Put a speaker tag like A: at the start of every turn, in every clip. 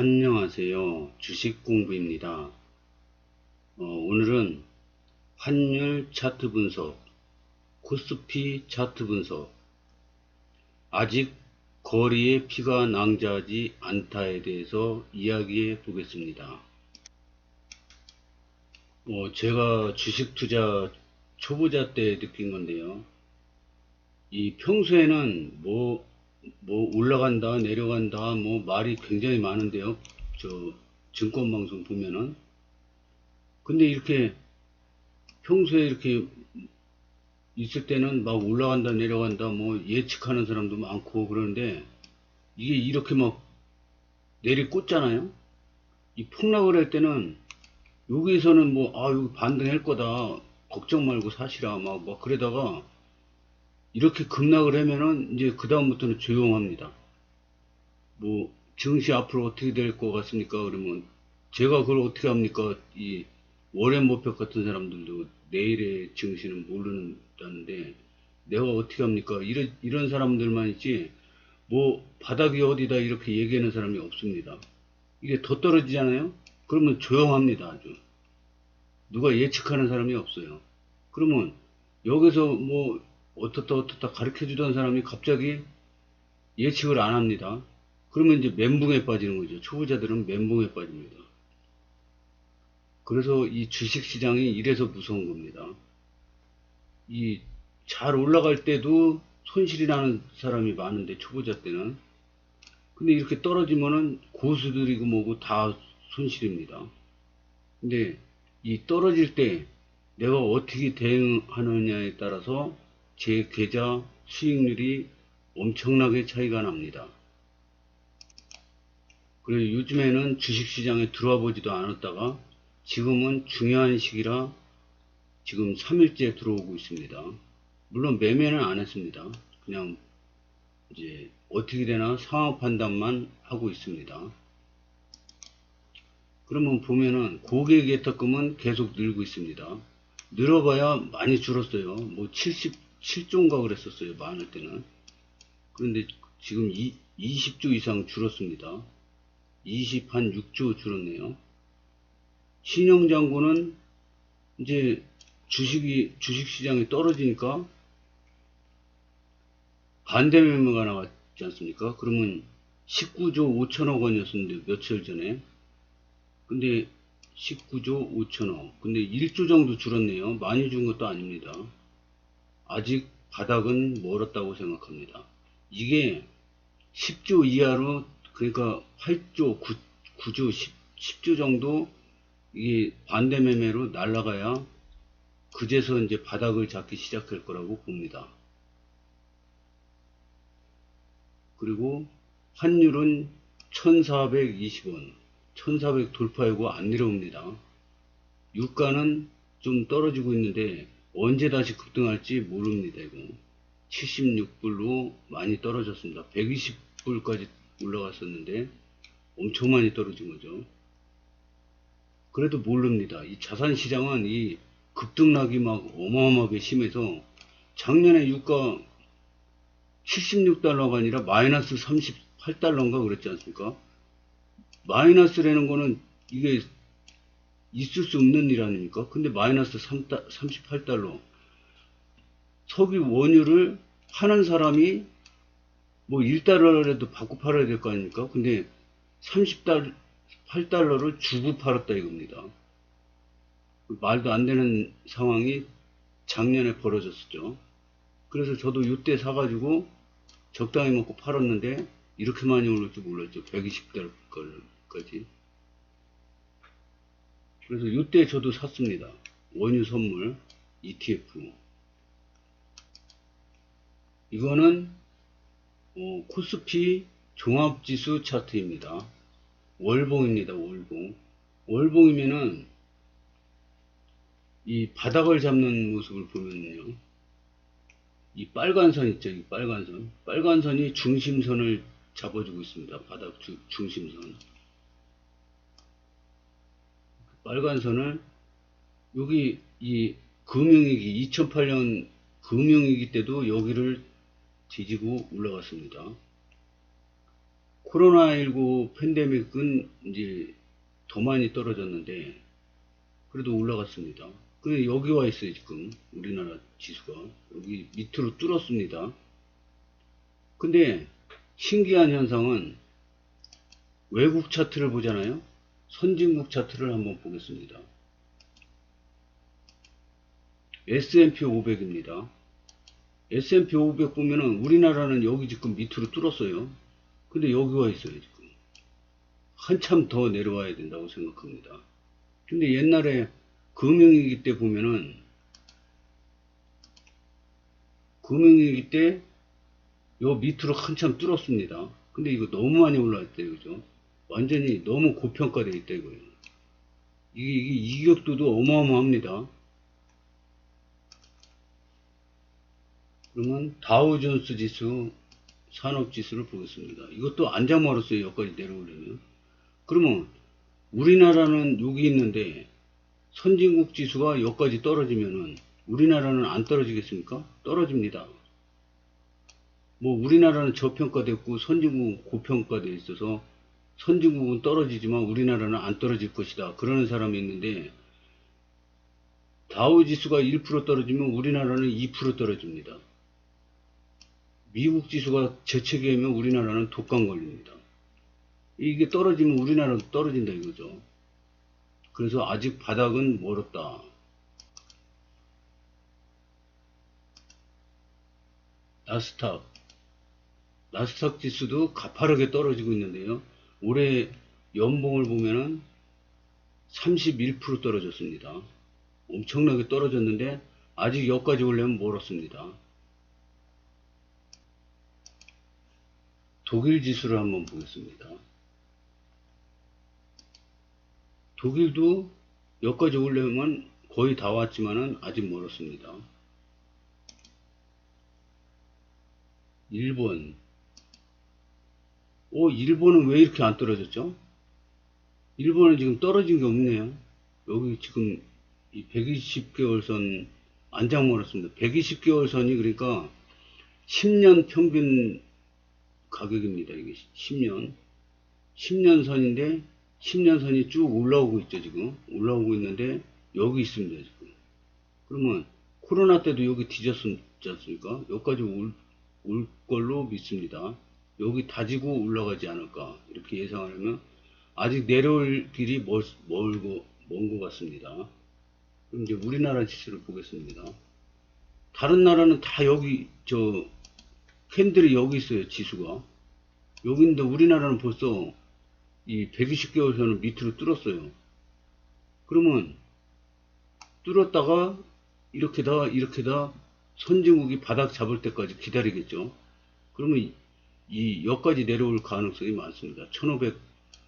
A: 안녕하세요. 주식공부입니다. 오늘은 환율 차트 분석, 코스피 차트 분석, 아직 거리에 피가 낭자하지 않다에 대해서 이야기해 보겠습니다. 제가 주식 투자 초보자 때 느낀 건데요. 이 평소에는 올라간다, 내려간다, 말이 굉장히 많은데요. 저 증권방송 보면은. 근데 이렇게 평소에 이렇게 있을 때는 막 올라간다 내려간다 예측하는 사람도 많고 그러는데 이게 이렇게 막 내리꽂잖아요. 이 폭락을 할 때는 여기에서는 여기 반등할 거다 걱정 말고 사시라 막 그러다가 이렇게 급락을 하면은 이제 그 다음부터는 조용합니다. 증시 앞으로 어떻게 될 것 같습니까? 그러면 제가 그걸 어떻게 합니까? 이 워렌 버핏 같은 사람들도 내일의 증시는 모른다는데 내가 어떻게 합니까? 이런 사람들만 있지 바닥이 어디다 이렇게 얘기하는 사람이 없습니다. 이게 더 떨어지잖아요? 그러면 조용합니다. 아주 누가 예측하는 사람이 없어요. 그러면 여기서 어떻다 가르쳐 주던 사람이 갑자기 예측을 안 합니다. 그러면 이제 멘붕에 빠지는 거죠. 초보자들은 멘붕에 빠집니다. 그래서 이 주식시장이 이래서 무서운 겁니다. 이 잘 올라갈 때도 손실이 나는 사람이 많은데 초보자 때는. 근데 이렇게 떨어지면은 고수들이고 뭐고 다 손실입니다. 근데 이 떨어질 때 내가 어떻게 대응하느냐에 따라서 제 계좌 수익률이 엄청나게 차이가 납니다. 그리고 요즘에는 주식시장에 들어와 보지도 않았다가 지금은 중요한 시기라 지금 3일째 들어오고 있습니다. 물론 매매는 안 했습니다. 그냥 이제 어떻게 되나 상황 판단만 하고 있습니다. 그러면 보면은 고객 예탁금은 계속 늘고 있습니다. 늘어봐야 많이 줄었어요. 77조인가 그랬었어요. 많을 때는. 그런데 지금 20조 이상 줄었습니다. 20한 6조 줄었네요. 신용장고는 이제 주식시장이 떨어지니까 반대 매매가 나왔지 않습니까? 그러면 19조 5천억 원이었는데 며칠 전에. 근데 19조 5천억. 근데 1조 정도 줄었네요. 많이 준 것도 아닙니다. 아직 바닥은 멀었다고 생각합니다. 이게 10조 이하로 그러니까 8조, 9조, 10조 정도 이게 반대 매매로 날아가야 그제서 이제 바닥을 잡기 시작할 거라고 봅니다. 그리고 환율은 1420원, 1400 돌파하고 안 내려옵니다. 유가는 좀 떨어지고 있는데 언제 다시 급등할지 모릅니다. 이거 76불로 많이 떨어졌습니다. 120불까지 올라갔었는데 엄청 많이 떨어진 거죠. 그래도 모릅니다. 이 자산시장은 이 급등락이 막 어마어마하게 심해서 작년에 유가 76달러가 아니라 마이너스 38달러인가 그랬지 않습니까? 마이너스라는 거는 이게 있을 수 없는 일 아닙니까? 근데 마이너스 38달러. 석유 원유를 파는 사람이 1달러라도 받고 팔아야 될 거 아닙니까? 근데 38달러를 주고 팔았다 이겁니다. 말도 안 되는 상황이 작년에 벌어졌었죠. 그래서 저도 이때 사가지고 적당히 먹고 팔았는데 이렇게 많이 오를 줄 몰랐죠. 120달러까지. 그래서 이때 저도 샀습니다. 원유 선물 ETF. 이거는 코스피 종합지수 차트입니다. 월봉입니다. 월봉. 월봉이면은 이 바닥을 잡는 모습을 보면요. 이 빨간 선 있죠. 이 빨간 선. 빨간 선이 중심선을 잡아주고 있습니다. 바닥 중심선. 빨간 선을 여기 이 금융위기 2008년 금융위기 때도 여기를 뒤지고 올라갔습니다. 코로나19 팬데믹은 이제 더 많이 떨어졌는데 그래도 올라갔습니다. 근데 여기 와 있어요. 지금 우리나라 지수가 여기 밑으로 뚫었습니다. 근데 신기한 현상은 외국 차트를 보잖아요. 선진국 차트를 한번 보겠습니다. S&P 500입니다. S&P 500 보면은 우리나라는 여기 지금 밑으로 뚫었어요. 근데 여기 와 있어요. 지금 한참 더 내려와야 된다고 생각합니다. 근데 옛날에 금융위기 때 보면은 금융위기 때 요 밑으로 한참 뚫었습니다. 근데 이거 너무 많이 올라왔대요. 그죠? 완전히 너무 고평가되어 있다 이거예요. 이게 이격도도 어마어마합니다. 그러면 다우존스 지수 산업지수를 보겠습니다. 이것도 안장말았어요. 여기까지 내려오려면. 그러면 우리나라는 여기 있는데 선진국 지수가 여기까지 떨어지면은 우리나라는 안 떨어지겠습니까? 떨어집니다. 뭐 우리나라는 저평가됐고 선진국은 고평가되어 있어서 선진국은 떨어지지만 우리나라는 안 떨어질 것이다. 그러는 사람이 있는데 다우지수가 1% 떨어지면 우리나라는 2% 떨어집니다. 미국 지수가 재채기하면 우리나라는 독감 걸립니다. 이게 떨어지면 우리나라도 떨어진다 이거죠. 그래서 아직 바닥은 멀었다. 나스닥 지수도 가파르게 떨어지고 있는데요. 올해 연봉을 보면은 31% 떨어졌습니다. 엄청나게 떨어졌는데 아직 여기까지 오려면 멀었습니다. 독일 지수를 한번 보겠습니다. 독일도 여기까지 오려면 거의 다 왔지만은 아직 멀었습니다. 일본. 일본은 왜 이렇게 안 떨어졌죠? 일본은 지금 떨어진 게 없네요. 여기 지금 이 120개월 선 안장 멀었습니다. 120개월 선이 그러니까 10년 평균 가격입니다. 이게 10년 선인데 10년 선이 쭉 올라오고 있죠. 지금 올라오고 있는데 여기 있습니다. 지금. 그러면 코로나 때도 여기 뒤졌지 않습니까? 여기까지 올 걸로 믿습니다. 여기 다지고 올라가지 않을까 이렇게 예상하려면 아직 내려올 길이 먼 것 같습니다. 그럼 이제 우리나라 지수를 보겠습니다. 다른 나라는 다 여기 캔들이 여기 있어요. 지수가 여기 있는데 우리나라는 벌써 이 120개월 선을 밑으로 뚫었어요. 그러면 뚫었다가 이렇게다 선진국이 바닥 잡을 때까지 기다리겠죠. 그러면 이 여기까지 내려올 가능성이 많습니다. 1500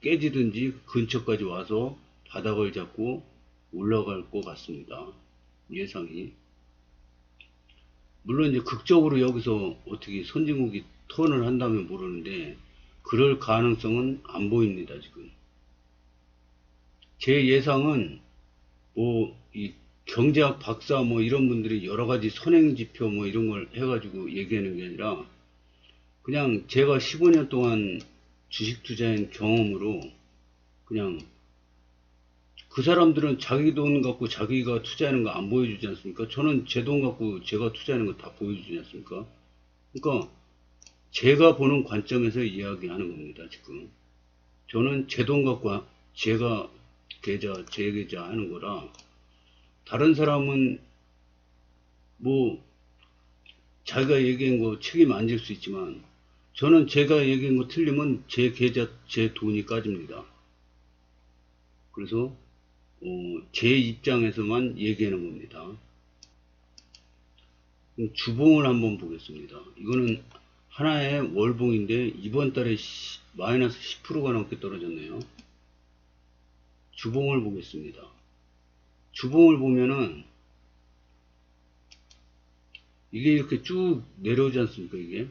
A: 깨지든지 근처까지 와서 바닥을 잡고 올라갈 것 같습니다. 예상이. 물론 이제 극적으로 여기서 어떻게 선진국이 턴을 한다면 모르는데 그럴 가능성은 안 보입니다. 지금 제 예상은 뭐 이 경제학 박사 뭐 이런 분들이 여러 가지 선행지표 뭐 이런 걸 해가지고 얘기하는 게 아니라 그냥 제가 15년 동안 주식 투자한 경험으로 그냥 그 사람들은 자기 돈 갖고 자기가 투자하는 거 안 보여주지 않습니까? 저는 제 돈 갖고 제가 투자하는 거 다 보여주지 않습니까? 그러니까 제가 보는 관점에서 이야기하는 겁니다. 지금 저는 제 돈 갖고 제가 제 계좌 하는 거라 다른 사람은 뭐 자기가 얘기한 거 책임 안 질 수 있지만 저는 제가 얘기한 거 틀리면 제 계좌 제 돈이 까집니다. 그래서 제 입장에서만 얘기하는 겁니다. 주봉을 한번 보겠습니다. 이거는 하나의 월봉인데 이번 달에 마이너스 10%가 넘게 떨어졌네요. 주봉을 보겠습니다. 주봉을 보면은 이게 이렇게 쭉 내려오지 않습니까? 이게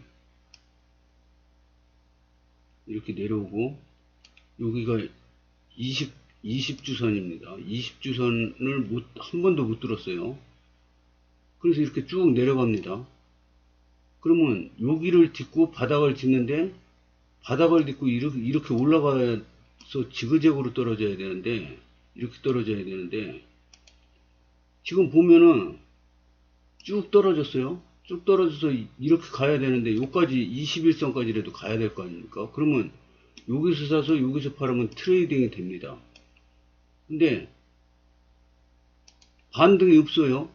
A: 이렇게 내려오고 여기가 20주선입니다. 20주선을 한 번도 못 들었어요. 그래서 이렇게 쭉 내려갑니다. 그러면 여기를 딛고 바닥을 딛는데 바닥을 딛고 이렇게 올라가서 지그재그로 떨어져야 되는데, 이렇게 떨어져야 되는데, 지금 보면은 쭉 떨어졌어요. 쭉 떨어져서 이렇게 가야 되는데, 요까지 21선까지라도 가야 될 거 아닙니까? 그러면 여기서 사서 여기서 팔으면 트레이딩이 됩니다. 근데 반등이 없어요.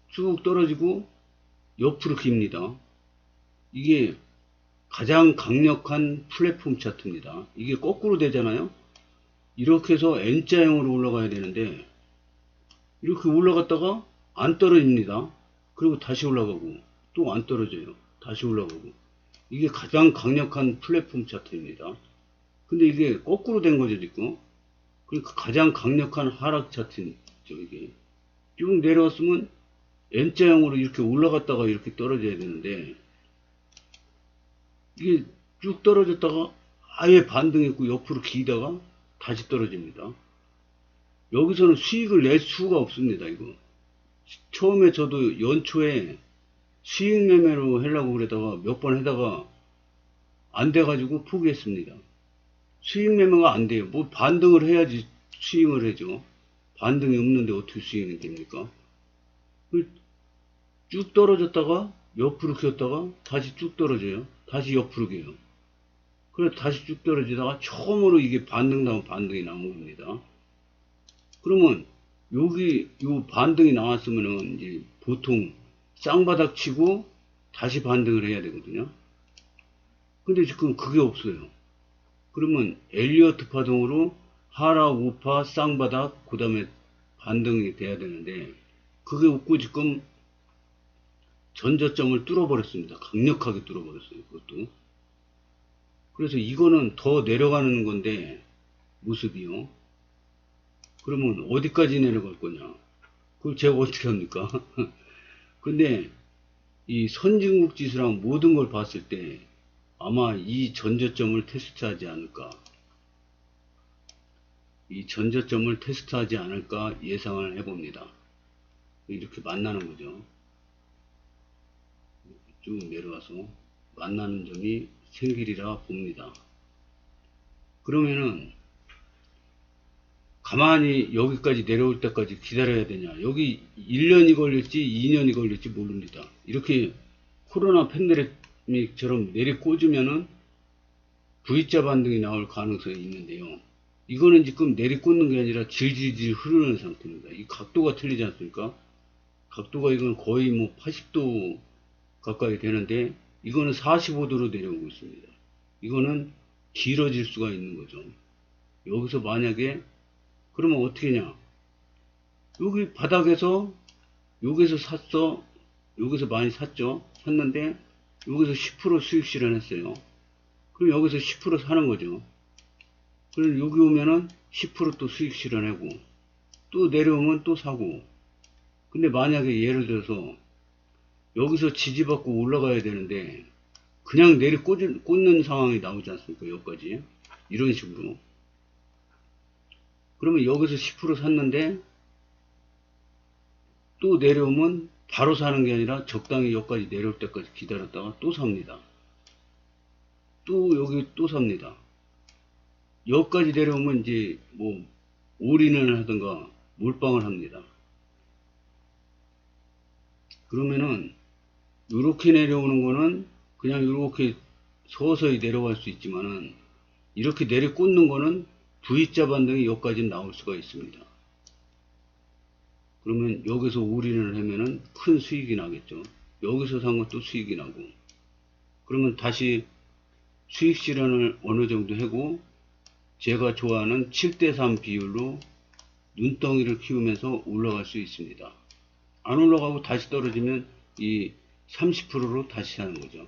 A: 쭉 떨어지고 옆으로 깁니다. 이게 가장 강력한 플랫폼 차트입니다. 이게 거꾸로 되잖아요. 이렇게 해서 N자형으로 올라가야 되는데 이렇게 올라갔다가 안 떨어집니다. 그리고 다시 올라가고 또 안 떨어져요. 다시 올라가고. 이게 가장 강력한 플랫폼 차트입니다. 근데 이게 거꾸로 된 거죠, 지금. 그러니까 가장 강력한 하락 차트죠, 이게. 쭉 내려왔으면 N자형으로 이렇게 올라갔다가 이렇게 떨어져야 되는데, 이게 쭉 떨어졌다가 아예 반등했고 옆으로 기다가 다시 떨어집니다. 여기서는 수익을 낼 수가 없습니다, 이거. 처음에 저도 연초에 수익 매매로 하려고 그러다가 몇 번 하다가 안 돼가지고 포기했습니다. 수익 매매가 안 돼요. 뭐 반등을 해야지 수익을 해죠. 반등이 없는데 어떻게 수익이 됩니까? 쭉 떨어졌다가 옆으로 기었다가 다시 쭉 떨어져요. 다시 옆으로 기어요. 그래서 다시 쭉 떨어지다가 처음으로 이게 반등 나온 반등이 나온 겁니다. 그러면 여기 요 반등이 나왔으면은 이제 보통 쌍바닥 치고 다시 반등을 해야 되거든요. 근데 지금 그게 없어요. 그러면 엘리어트 파동으로 하락, 우파, 쌍바닥, 그 다음에 반등이 돼야 되는데 그게 없고 지금 전저점을 뚫어버렸습니다. 강력하게 뚫어버렸어요. 그것도. 그래서 이거는 더 내려가는 건데 모습이요. 그러면 어디까지 내려갈 거냐? 그걸 제가 어떻게 합니까? 근데 이 선진국 지수랑 모든 걸 봤을 때 아마 이 전저점을 테스트하지 않을까. 이 전저점을 테스트하지 않을까 예상을 해봅니다. 이렇게 만나는 거죠. 쭉 내려와서 만나는 점이 생기리라 봅니다. 그러면은 가만히 여기까지 내려올 때까지 기다려야 되냐? 여기 1년이 걸릴지 2년이 걸릴지 모릅니다. 이렇게 코로나 팬데믹처럼 내리꽂으면은 V자 반등이 나올 가능성이 있는데요. 이거는 지금 내리꽂는 게 아니라 질질질 흐르는 상태입니다. 이 각도가 틀리지 않습니까? 각도가 이건 거의 뭐 80도 가까이 되는데 이거는 45도로 내려오고 있습니다. 이거는 길어질 수가 있는 거죠. 여기서 만약에 그러면 어떻게 냐? 여기 바닥에서 여기서 샀어. 여기서 많이 샀죠. 샀는데 여기서 10% 수익 실현했어요. 그럼 여기서 10% 사는 거죠. 그럼 여기 오면은 10%또 수익 실현하고 또 내려오면 또 사고. 근데 만약에 예를 들어서 여기서 지지받고 올라가야 되는데 그냥 꽂는 상황이 나오지 않습니까? 여기까지 이런 식으로. 그러면 여기서 10% 샀는데 또 내려오면 바로 사는 게 아니라 적당히 여기까지 내려올 때까지 기다렸다가 또 삽니다. 또 여기 또 삽니다. 여기까지 내려오면 이제 뭐 올인을 하든가 몰빵을 합니다. 그러면은 이렇게 내려오는 거는 그냥 이렇게 서서히 내려갈 수 있지만은 이렇게 내리꽂는 거는 V자 반등이 여기까지 나올 수가 있습니다. 그러면 여기서 올인을 하면은 큰 수익이 나겠죠. 여기서 산 것도 수익이 나고. 그러면 다시 수익 실현을 어느 정도 하고 제가 좋아하는 7대3 비율로 눈덩이를 키우면서 올라갈 수 있습니다. 안 올라가고 다시 떨어지면 이 30%로 다시 사는 거죠.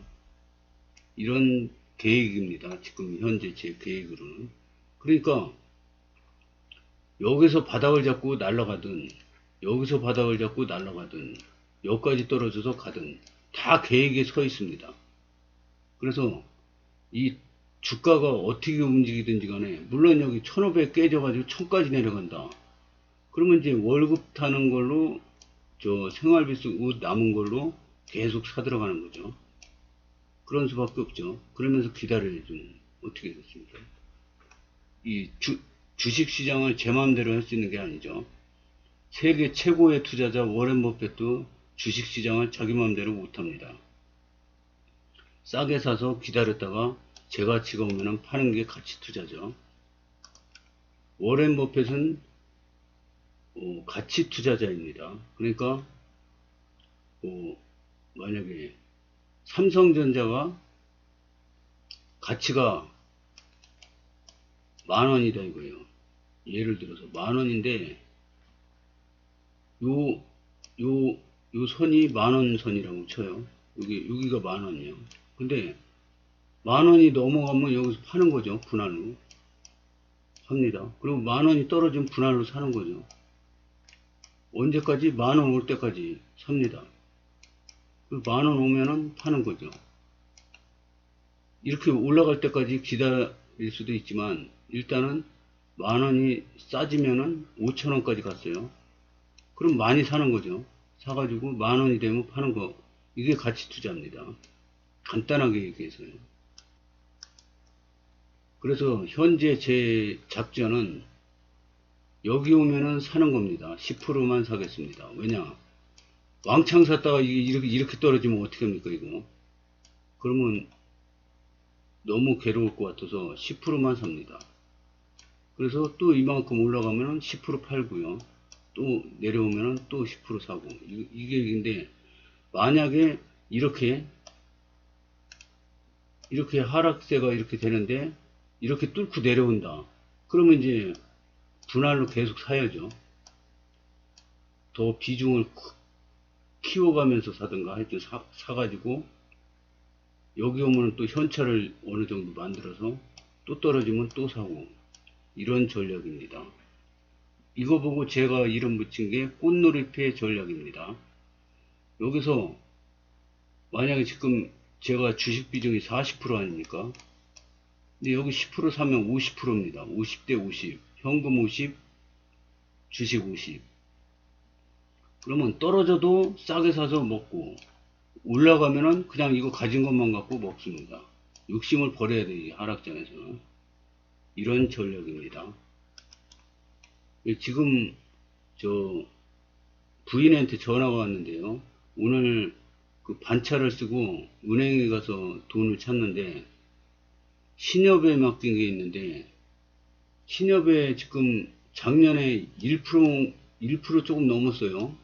A: 이런 계획입니다. 지금 현재 제 계획으로는. 그러니까 여기서 바닥을 잡고 날아가든 여기서 바닥을 잡고 날아가든 여기까지 떨어져서 가든 다 계획에 서 있습니다. 그래서 이 주가가 어떻게 움직이든지 간에 물론 여기 1500 깨져가지고 1000까지 내려간다. 그러면 이제 월급 타는 걸로 저 생활비 쓰고 남은 걸로 계속 사들어가는 거죠. 그런 수밖에 없죠. 그러면서 기다려야죠. 어떻게 됐습니까? 이 주식시장을 제 마음대로 할 수 있는 게 아니죠. 세계 최고의 투자자 워렌 버핏도 주식시장을 자기 마음대로 못합니다. 싸게 사서 기다렸다가 제 가치가 오면 파는 게 가치 투자죠. 워렌 버핏은 가치 투자자입니다. 그러니까 만약에 삼성전자가 가치가 10,000원이다 이거예요. 예를 들어서 10,000원인데 요 선이 10,000원 선이라고 쳐요. 여기가 10,000원이에요. 근데 10,000원이 넘어가면 여기서 파는 거죠. 분할로 삽니다. 그리고 10,000원이 떨어지면 분할로 사는 거죠. 언제까지? 10,000원 올 때까지 삽니다. 10,000원 오면은 파는 거죠. 이렇게 올라갈 때까지 기다릴 수도 있지만 일단은 10,000원이 싸지면은 5,000원까지 갔어요. 그럼 많이 사는 거죠. 사가지고 10,000원이 되면 파는 거. 이게 가치 투자입니다. 간단하게 얘기해서요. 그래서 현재 제 작전은 여기 오면은 사는 겁니다. 10%만 사겠습니다. 왜냐? 왕창 샀다가 이렇게 떨어지면 어떻게 합니까, 이거? 그러면 너무 괴로울 것 같아서 10%만 삽니다. 그래서 또 이만큼 올라가면은 10% 팔고요. 또 내려오면은 또 10% 사고. 이게 얘기인데, 만약에 이렇게 하락세가 이렇게 되는데, 이렇게 뚫고 내려온다. 그러면 이제 분할로 계속 사야죠. 더 비중을 키워가면서 사든가 하여튼 사가지고 여기 오면 또 현찰을 어느 정도 만들어서 또 떨어지면 또 사고 이런 전략입니다. 이거 보고 제가 이름 붙인 게 꽃놀이패 전략입니다. 여기서 만약에 지금 제가 주식 비중이 40% 아닙니까? 근데 여기 10% 사면 50%입니다. 50대 50. 현금 50, 주식 50. 그러면 떨어져도 싸게 사서 먹고 올라가면은 그냥 이거 가진 것만 갖고 먹습니다. 욕심을 버려야 돼, 이 하락장에서는. 이런 전략입니다. 지금 저 부인한테 전화가 왔는데요. 오늘 그 반차를 쓰고 은행에 가서 돈을 찾는데 신협에 맡긴 게 있는데 신협에 지금 작년에 1% 조금 넘었어요.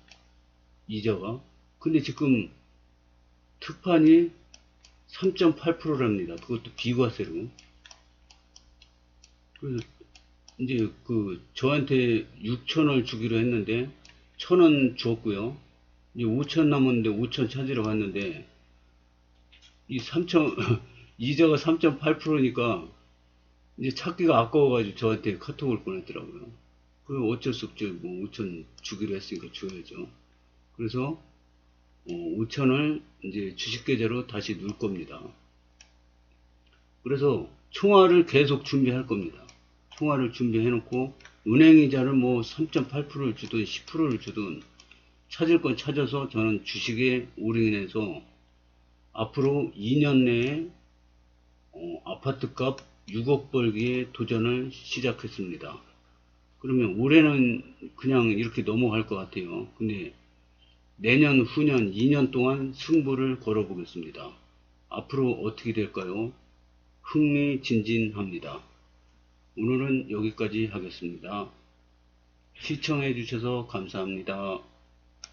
A: 이자가. 근데 지금 특판이 3.8%랍니다. 그것도 비과세로. 그래서 이제 저한테 6,000원 주기로 했는데 1,000원 줬고요. 이제 5,000 남았는데 5,000 찾으러 갔는데 이 3,000 이자가 3.8%니까 이제 찾기가 아까워가지고 저한테 카톡을 보냈더라고요. 그 어쩔 수 없죠. 뭐 5,000 주기로 했으니까 줘야죠. 그래서 5,000을 이제 주식 계좌로 다시 넣을 겁니다. 그래서 총알을 계속 준비할 겁니다. 총알을 준비해 놓고 은행이자를 뭐 3.8%를 주든 10%를 주든 찾을 건 찾아서 저는 주식에 올인해서 앞으로 2년 내에 아파트값 6억 벌기에 도전을 시작했습니다. 그러면 올해는 그냥 이렇게 넘어갈 것 같아요. 근데 내년, 후년, 2년 동안 승부를 걸어보겠습니다. 앞으로 어떻게 될까요? 흥미진진합니다. 오늘은 여기까지 하겠습니다. 시청해 주셔서 감사합니다.